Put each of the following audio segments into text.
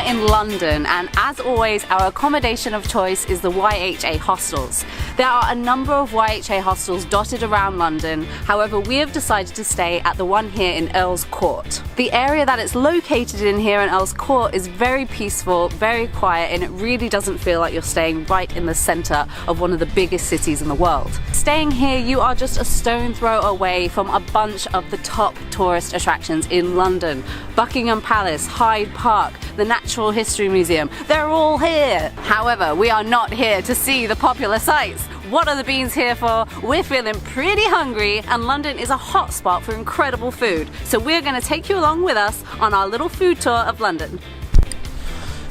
in London, and as always, our accommodation of choice is the YHA hostels. There are a number of YHA hostels dotted around London, however we have decided to stay at the one here in Earl's Court. The area that it's located in here in Earl's Court is very peaceful, very quiet, and it really doesn't feel like you're staying right in the centre of one of the biggest cities in the world. Staying here, you are just a stone throw away from a bunch of the top tourist attractions in London. Buckingham Palace, Hyde Park, the Natural History Museum, they're all here. However, we are not here to see the popular sights. What are the beans here for? We're feeling pretty hungry, and London is a hot spot for incredible food. So we're going to take you along with us on our little food tour of London.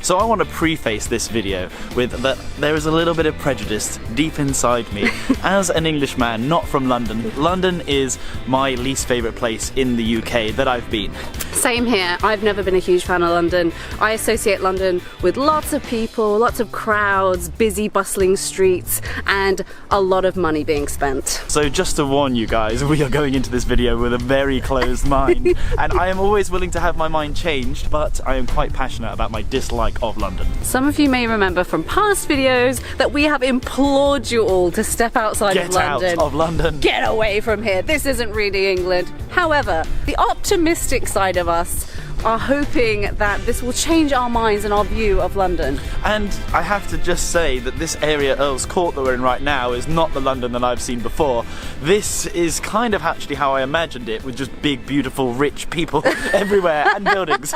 So I want to preface this video with that there is a little bit of prejudice deep inside me. As an Englishman not from London, London is my least favourite place in the UK that I've been. Same here. I've never been a huge fan of London. I associate London with lots of people, lots of crowds, busy bustling streets, and a lot of money being spent. So just to warn you guys, we are going into this video with a very closed mind, and I am always willing to have my mind changed, but I am quite passionate about my dislike of London. Some of you may remember from past videos that we have implored you all to step outside of London. Get out of London. Get away from here. This isn't really England. However, the optimistic side of us are hoping that this will change our minds and our view of London. And I have to just say that this area, Earl's Court, that we're in right now is not the London that I've seen before. This is kind of actually how I imagined it, with just big, beautiful, rich people everywhere and buildings.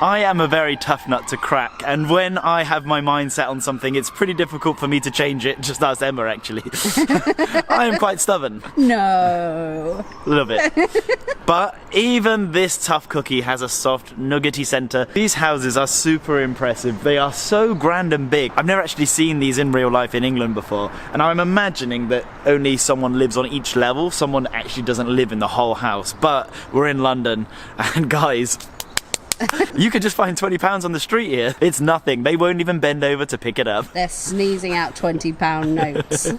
I am a very tough nut to crack, and when I have my mind set on something, it's pretty difficult for me to change it. Just ask Emma, actually. I am quite stubborn. No. A little bit. But even this tough cookie has a soft, nuggety centre. These houses are super impressive. They are so grand and big. I've never actually seen these in real life in England before, and I'm imagining that only someone lives on each level. Someone actually doesn't live in the whole house. But we're in London, and guys, you could just find £20 on the street here. It's nothing. They won't even bend over to pick it up. They're sneezing out £20 notes.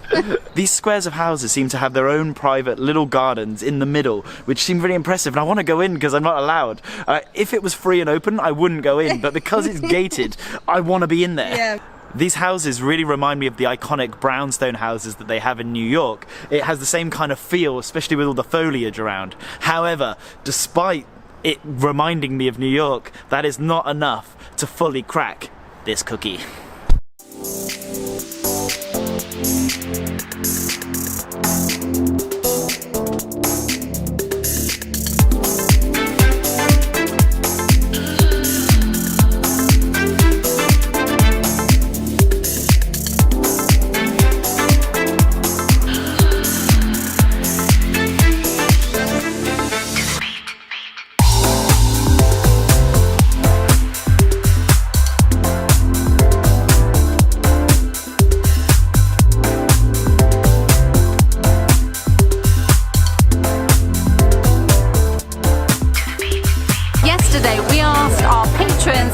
These squares of houses seem to have their own private little gardens in the middle, which seem really impressive, and I want to go in because I'm not allowed. If it was free and open, I wouldn't go in, but because it's gated, I want to be in there. Yeah. These houses really remind me of the iconic brownstone houses that they have in New York. It has the same kind of feel, especially with all the foliage around. However, despite it reminding me of New York, that is not enough to fully crack this cookie.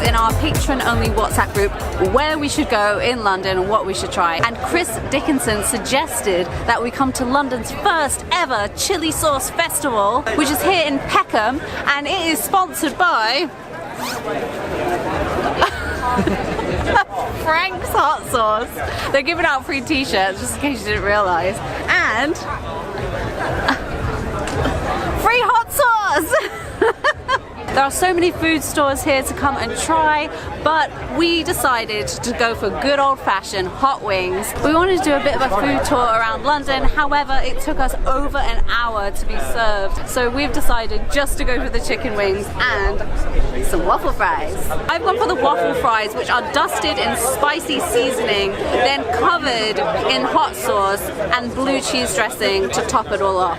In our patron-only WhatsApp group where we should go in London and what we should try, and Chris Dickinson suggested that we come to London's first ever chili sauce festival, which is here in Peckham, and it is sponsored by Frank's Hot Sauce. They're giving out free t-shirts just in case you didn't realise, and free hot sauce. There are so many food stores here to come and try, but we decided to go for good old-fashioned hot wings. We wanted to do a bit of a food tour around London, however it took us over an hour to be served, so we've decided just to go for the chicken wings and some waffle fries. I've gone for the waffle fries, which are dusted in spicy seasoning, then covered in hot sauce and blue cheese dressing to top it all off.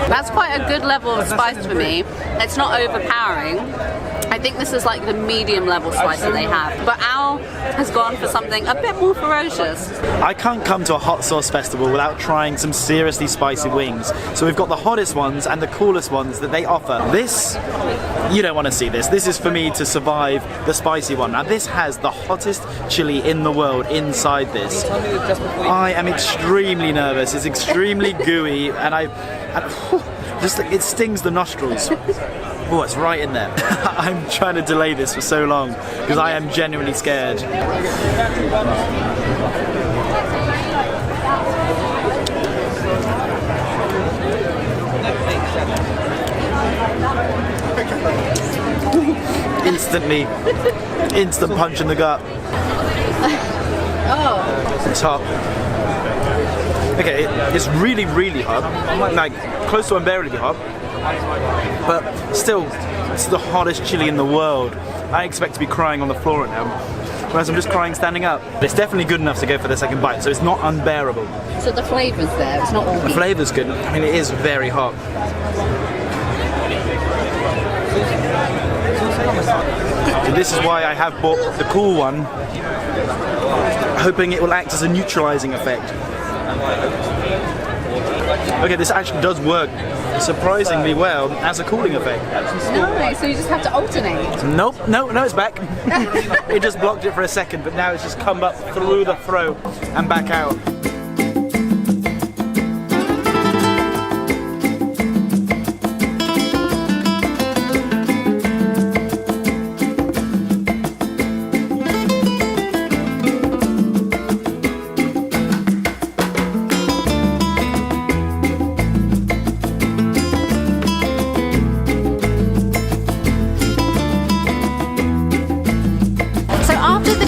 That's quite a good level of spice for me. It's not overpowering. I think this is like the medium level spice that they have, but Al has gone for something a bit more ferocious. I can't come to a hot sauce festival without trying some seriously spicy wings. So we've got the hottest ones and the coolest ones that they offer. This, you don't want to see this. This is for me to survive the spicy one. Now this has the hottest chili in the world inside this. I am extremely nervous. It's extremely gooey, and it stings the nostrils. Oh, it's right in there. I'm trying to delay this for so long because I am genuinely scared. Instantly, instant punch in the gut. Oh. It's hot. Okay, it's really, really hot. Like close to unbearably hot. But still, it's the hottest chili in the world. I expect to be crying on the floor right now, whereas I'm just crying standing up. But it's definitely good enough to go for the second bite, so it's not unbearable. So the flavour's there, it's not all The meat. flavour's good. I mean, it is very hot. And this is why I have bought the cool one, hoping it will act as a neutralising effect. Okay, this actually does work surprisingly well as a cooling effect. Nice, so you just have to alternate. Nope, no, it's back. It just blocked it for a second, but now it's just come up through the throat and back out.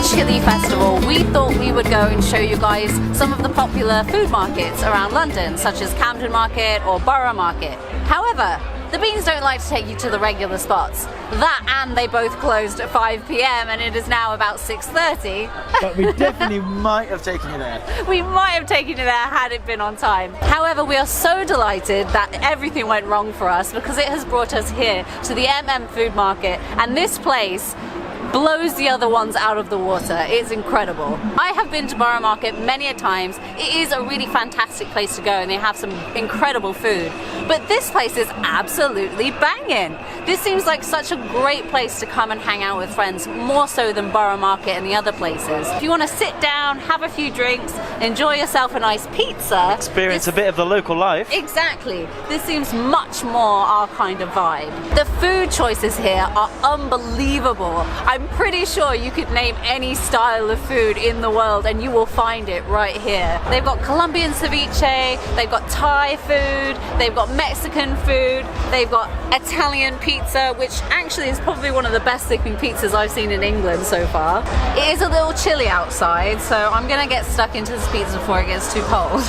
Chili Festival, we thought we would go and show you guys some of the popular food markets around London, such as Camden Market or Borough Market. However, the Beans don't like to take you to the regular spots. That and they both closed at 5 PM and it is now about 6:30. But we definitely might have taken you there. We might have taken you there had it been on time. However, we are so delighted that everything went wrong for us because it has brought us here to the MM Food Market, and this place blows the other ones out of the water. It's incredible. I have been to Borough Market many a times. It is a really fantastic place to go and they have some incredible food. But this place is absolutely banging. This seems like such a great place to come and hang out with friends, more so than Borough Market and the other places. If you want to sit down, have a few drinks, enjoy yourself a nice pizza. Experience a bit of the local life. Exactly. This seems much more our kind of vibe. The food choices here are unbelievable. I'm pretty sure you could name any style of food in the world and you will find it right here. They've got Colombian ceviche, they've got Thai food, they've got Mexican food, they've got Italian pizza, which actually is probably one of the best looking pizzas I've seen in England so far. It is a little chilly outside, so I'm gonna get stuck into this pizza before it gets too cold.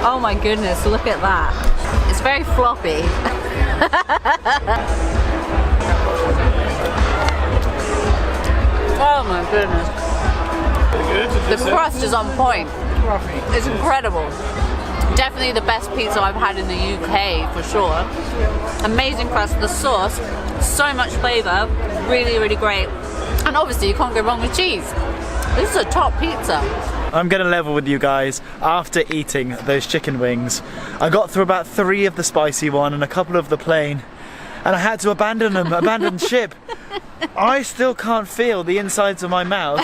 Oh my goodness, look at that. It's very floppy. Oh my goodness. The crust is on point. It's incredible. Definitely the best pizza I've had in the UK for sure. Amazing crust, the sauce, so much flavour, really, really great. And obviously you can't go wrong with cheese. This is a top pizza. I'm gonna level with you guys. After eating those chicken wings, I got through about 3 of the spicy one and a couple of the plain, and I had to abandon them, abandon ship. I still can't feel the insides of my mouth.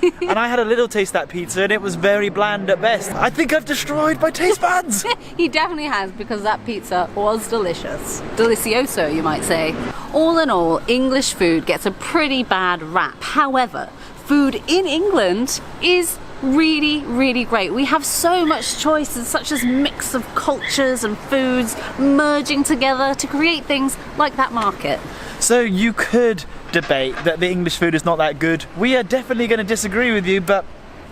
And I had a little taste of that pizza and it was very bland at best. I think I've destroyed my taste buds. He definitely has, because that pizza was delicious. Delicioso, you might say. All in all, English food gets a pretty bad rap. However, food in England is really, really great. We have so much choice and such a mix of cultures and foods merging together to create things like that market. So you could debate that the English food is not that good. We are definitely going to disagree with you, but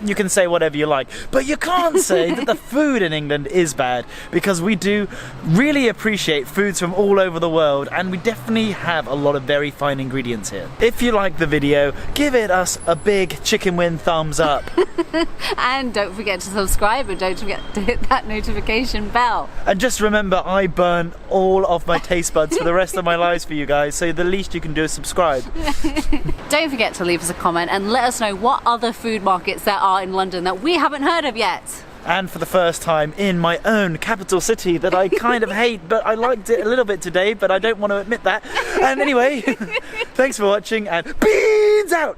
you can say whatever you like. But you can't say that the food in England is bad, because we do really appreciate foods from all over the world, and we definitely have a lot of very fine ingredients here. If you like the video, give it us a big chicken wing thumbs up. And don't forget to subscribe and don't forget to hit that notification bell. And just remember, I burn all of my taste buds for the rest of my lives for you guys, so the least you can do is subscribe. Don't forget to leave us a comment and let us know what other food markets there are in London that we haven't heard of yet. And for the first time in my own capital city that I kind of hate, but I liked it a little bit today, but I don't want to admit that. And anyway, thanks for watching and beans out!